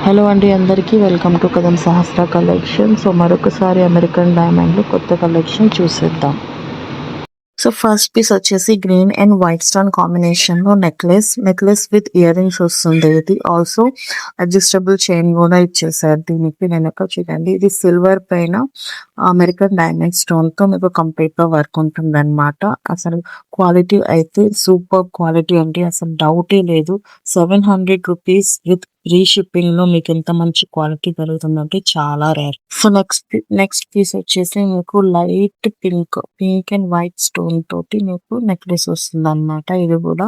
Hello అండి అందరికీ welcome to Kadam Sahasra collection. So మరొకసారి అమెరికన్ డైమండ్లో కొత్త కలెక్షన్ చూసేద్దాం. సో ఫస్ట్ పీస్ వచ్చేసి గ్రీన్ అండ్ వైట్ స్టోన్ కాంబినేషన్లో నెక్లెస్ విత్ ఇయర్ రింగ్స్ వస్తుంది. ఇది ఆల్సో అడ్జస్టబుల్ చైన్ కూడా ఇచ్చేసారు. దీనికి వెనక చూడండి, ఇది సిల్వర్ పైన అమెరికన్ డైమండ్ స్టోన్తో మీకు కంప్లీట్గా వర్క్ ఉంటుంది అనమాట. అసలు క్వాలిటీ అయితే సూపర్ క్వాలిటీ అండి, అసలు డౌటే లేదు. 700 రూపీస్ విత్ ఫ్రీ షిప్పింగ్ లో మీకు ఎంత మంచి క్వాలిటీ దొరుకుతుందంటే చాలా రేర్. సో నెక్స్ట్ పీస్ వచ్చేసి మీకు light pink and white stone తోటి మీకు నెక్లెస్ వస్తుంది అనమాట. ఇది కూడా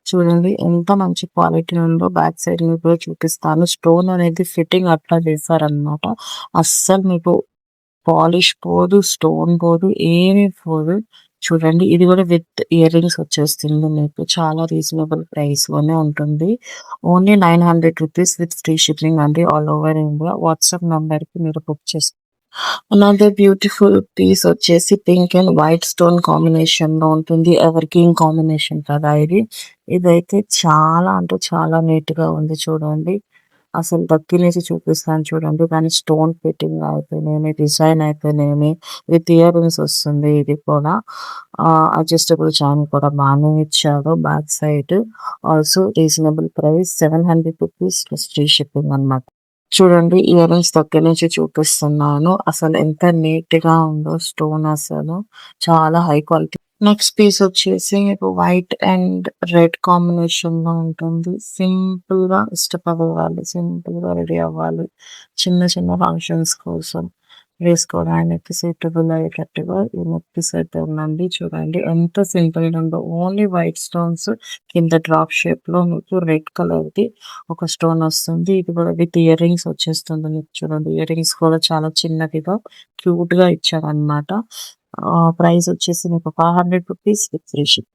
చూడండి ఎంత మంచి క్వాలిటీ ఉందో. బ్యాక్ సైడ్ మీకు కూడా చూపిస్తాను. స్టోన్ అనేది ఫిట్టింగ్ అట్లా చేశారనమాట. అస్సలు మీకు పాలిష్ పోదు, స్టోన్ పోదు, ఏమీ పోదు. చూడండి, ఇది కూడా విత్ ఇయర్ రింగ్స్ వచ్చేస్తుంది. మీకు చాలా రీజనబుల్ ప్రైస్ లోనే ఉంటుంది. Only 900 rupees with free shipping అండి, all over India. WhatsApp number కి మీరు బుక్ చేస్తారు. అనదర్ బ్యూటిఫుల్ పీస్ వచ్చేసి pink and white stone combination లో ఉంటుంది. ఎవర్ గ్రీన్ కాంబినేషన్ కదా ఇది. ఇదైతే చాలా అంటే చాలా నీట్ గా ఉంది. చూడండి, అసలు దగ్గర నుంచి చూపిస్తాను చూడండి. దాని స్టోన్ ఫిట్టింగ్ అయితేనేమి, డిజైన్ అయితేనేమి, విత్ ఇయర్ రింగ్స్ వస్తుంది. ఇది కూడా అడ్జస్టబుల్ చైన్ కూడా బాగానే ఇచ్చాడు. Back side also reasonable price 700 rupees plus free shipping అనమాట. చూడండి, ఇయర్ రింగ్స్ దగ్గర నుంచి చూపిస్తున్నాను. అసలు ఎంత నీట్ గా ఉందో స్టోన్, అసలు చాలా హై క్వాలిటీ. నెక్స్ట్ పీస్ వచ్చేసి మీకు వైట్ అండ్ రెడ్ కాంబినేషన్ లో ఉంటుంది. సింపుల్ గా ఇష్టపడేవాళ్ళు, సింపుల్ గా రెడీ అవ్వాలి, చిన్న చిన్న ఫంక్షన్స్ కోసం వేసుకోవడానికి సూటబుల్ అయ్యేటట్టుగా ఈ నెక్ సెట్ ఉందండి. చూడండి ఎంత సింపుల్ గా ఉందో. ఓన్లీ వైట్ స్టోన్స్ కింద డ్రాప్ షేప్ లో మీకు రెడ్ కలర్ ది ఒక స్టోన్ వస్తుంది. ఇది కూడా విత్ ఇయర్ రింగ్స్ వచ్చేస్తుంది. మీకు చూడండి, ఇయర్ రింగ్స్ కూడా చాలా చిన్నదిగా క్యూట్ గా ఇచ్చారనమాట. ప్రైస్ వచ్చేసి మీకు 500 rupees with free ship.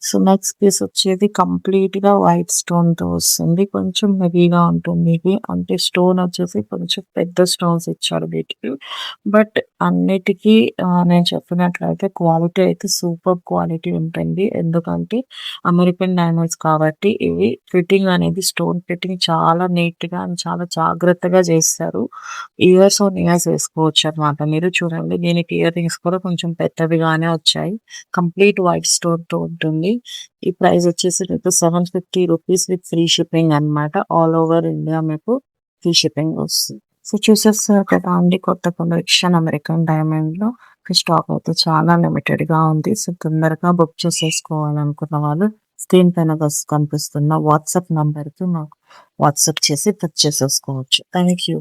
So next piece వచ్చేది కంప్లీట్ గా వైట్ స్టోన్ తో వస్తుంది. కొంచెం హెవీగా ఉంటుంది ఇది. అంటే స్టోన్ వచ్చేసి కొంచెం పెద్ద స్టోన్స్ ఇచ్చారు వీటికి. బట్ అన్నిటికీ నేను చెప్పినట్లయితే క్వాలిటీ అయితే సూపర్ క్వాలిటీ ఉంటుంది. ఎందుకంటే అమెరికన్ డైమండ్స్ కాబట్టి ఇవి ఫిట్టింగ్ అనేది, స్టోన్ ఫిట్టింగ్ చాలా నీట్ గా అండ్ చాలా జాగ్రత్తగా చేస్తారు. ఇయర్స్ ఆన్ ఇయర్స్ వేసుకోవచ్చు అనమాట. మీరు చూడండి, దీనికి ఇయర్ రింగ్స్ కూడా కొంచెం పెద్దవిగానే వచ్చాయి. కంప్లీట్ వైట్ స్టోన్ తో ఉంటుంది. ఈ ప్రైస్ వచ్చేసి మీకు 750 రూపీస్ విత్ ఫ్రీ షిప్పింగ్ అనమాట. ఆల్ ఓవర్ ఇండియా మీకు ఫ్రీ షిప్పింగ్ వస్తుంది. సో చూసేస్తారు కదా అండి, కొత్త కలెక్షన్ అమెరికన్ డైమండ్ లో. స్టాక్ అయితే చాలా లిమిటెడ్ గా ఉంది. సో తొందరగా బుక్ చేసేసుకోవాలనుకున్న వాళ్ళు స్క్రీన్ పైన కనిపిస్తున్న వాట్సాప్ నంబర్ కి నాకు వాట్సాప్ చేసి బుక్ చేసేసుకోవచ్చు. Thank you.